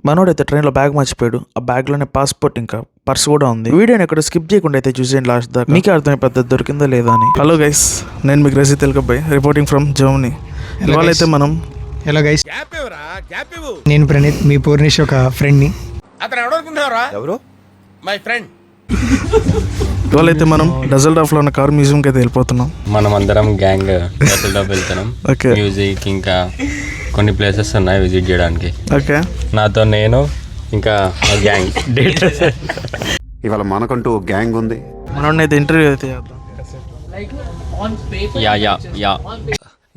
మనోడైతే ట్రైన్లో బ్యాగ్ మర్చిపోయాడు. ఆ బ్యాగ్లోనే పాస్పోర్ట్ ఇంకా పర్స్ కూడా ఉంది. వీడియోని ఎక్కడ స్కిప్ చేయకుండా అయితే చూసేయండి లాస్ట్ దాకా, మీకే అర్థమైన పద్ధతి దొరికిందా లేదా అని. హలో గైస్, నేను మీకు రసీ తెలుగుబాయ్ రిపోర్టింగ్ ఫ్రమ్ జర్మనీ. ఇవాళ అయితే మనం హలో గైస్, నేను ప్రణీత్, మీ పూర్ణిష్ ఒక ఫ్రెండ్ని. ఎవరు? My friend. ఇవాళ అయితే మనం డజల్డాఫ్లో ఉన్న కార్ మ్యూజియంకి అయితే వెళ్ళిపోతున్నాం. మనం అందరం గ్యాంగ్ డజల్డాఫ్ వెళ్తున్నాం. ఓకే. మ్యూజిక్ ఇంకా కొన్ని ప్లేసెస్ ఉన్నాయి విజిట్ చేయడానికి. ఓకే, నాతో నేను ఇంకా గ్యాంగ్ ఇవాళ మనకంటూ గ్యాంగ్ ఉంది. మనోడిని అయితే ఇంటర్వ్యూ అయితే చేద్దాం. Yeah yeah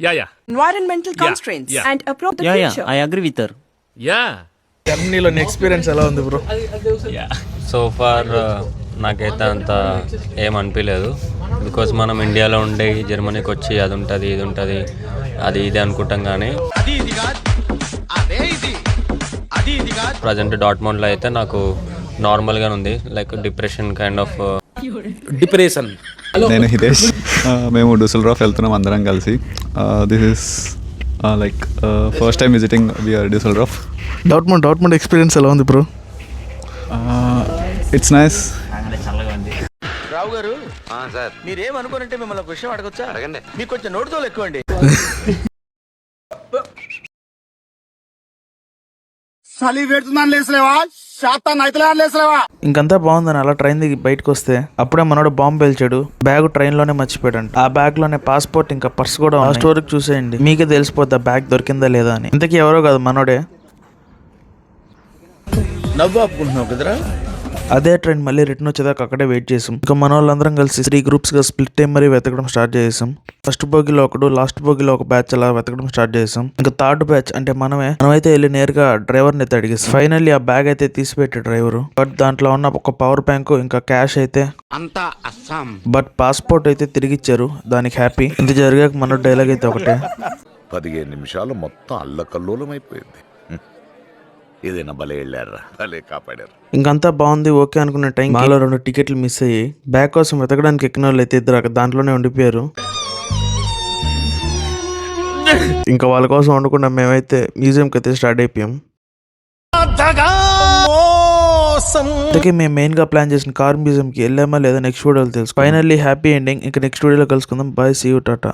yeah environmental constraints and approach the future. I agree with her. జర్మనీలోని ఎక్స్పీరియన్స్ ఎలా ఉంది బ్రో? సో ఫార్ నాకైతే అంత ఏం అనిపించలేదు. బికాస్ మనం ఇండియాలో ఉండి జర్మనీకి వచ్చి అది ఉంటుంది ఇది ఉంటుంది అది ఇది అనుకుంటాం, కానీ ప్రజెంట్ డాట్మండ్లో అయితే నాకు నార్మల్గానే ఉంది. Like depression kind of depression. నేను హితేష్, మేము డూసెల్డ్రాఫ్ వెళ్తున్నాం అందరం కలిసి. This is like first time visiting Dusseldorf. Dortmund experience ఎలా ఉంది బ్రో? It's nice. రావు గారు, మీరేమనుకోనంటే మిమ్మల్ని ఒక విషయం అడగొచ్చా? అడగండి. మీకు కొంచెం నోటితోలు ఎక్కువ అండి. ఇంకంతా బాగుందని అలా ట్రైన్ దిగి బయటకు వస్తే అప్పుడే మనోడు బాంబు పేల్చాడు. బ్యాగ్ ట్రైన్ లోనే మర్చిపోయాడు. ఆ బ్యాగ్ లోనే పాస్పోర్ట్ ఇంకా పర్స్ కూడా. ఆ స్టోరీకి చూసేయండి, మీకే తెలిసిపోద్ది ఆ బ్యాగ్ దొరికిందా లేదా అని. ఇంతకీ ఎవరో కాదు, మనోడే. నవ్వు ఆపుకుంటున్నావు కదరా. అదే ట్రైన్ మళ్ళీ రిటర్న్ వచ్చేదాకా అక్కడే వెయిట్ చేసాం. ఇంకా మన వాళ్ళందరం కలిసి 3 groups గా స్ప్లిట్ అయ్యి మరీ వెతకడం స్టార్ట్ చేసాం. ఫస్ట్ బోగిలో ఒకడు, లాస్ట్ బోగిలో ఒక బ్యాచ్ అలా వెతకడం స్టార్ట్ చేసాం. ఇంకా థర్డ్ బ్యాచ్ అంటే మనమైతే వెళ్ళి నేరుగా డ్రైవర్ని అయితే అడిగేసాం. ఫైనల్లీ ఆ బ్యాగ్ అయితే తీసిపెట్టాడు డ్రైవరు. బట్ దాంట్లో ఉన్న ఒక పవర్ బ్యాంక్ ఇంకా క్యాష్ అయితే, బట్ పాస్పోర్ట్ అయితే తిరిగి ఇచ్చారు. దానికి హ్యాపీ. ఇంత జరిగాక మన డైలాగ్ అయితే ఒకటే, 15 నిమిషాలు మొత్తం అల్లకల్లోలం అయిపోయింది. ఏదైనా భలే వెళ్ళారా, భలే కాపాడారు. ఇంకంతా బాగుంది ఓకే అనుకున్న టైం మాలో 2 టికెట్లు మిస్ అయ్యి బ్యాగ్ కోసం వెతకడానికి ఎక్కిన వాళ్ళు అయితే ఇద్దరు దాంట్లోనే ఉండిపోయారు. ఇంకా వాళ్ళ కోసం వండుకున్న మేమైతే మ్యూజియంకి అయితే స్టార్ట్ అయిపోయాం. అందుకే మేము మెయిన్ గా ప్లాన్ చేసిన కార్ మ్యూజియంకి వెళ్ళామా లేదా నెక్స్ట్ వీడియోలో తెలుసు. Finally happy ending. ఇంకా నెక్స్ట్ వీడియోలో కలుసుకుందాం. Bye, see you, Tata.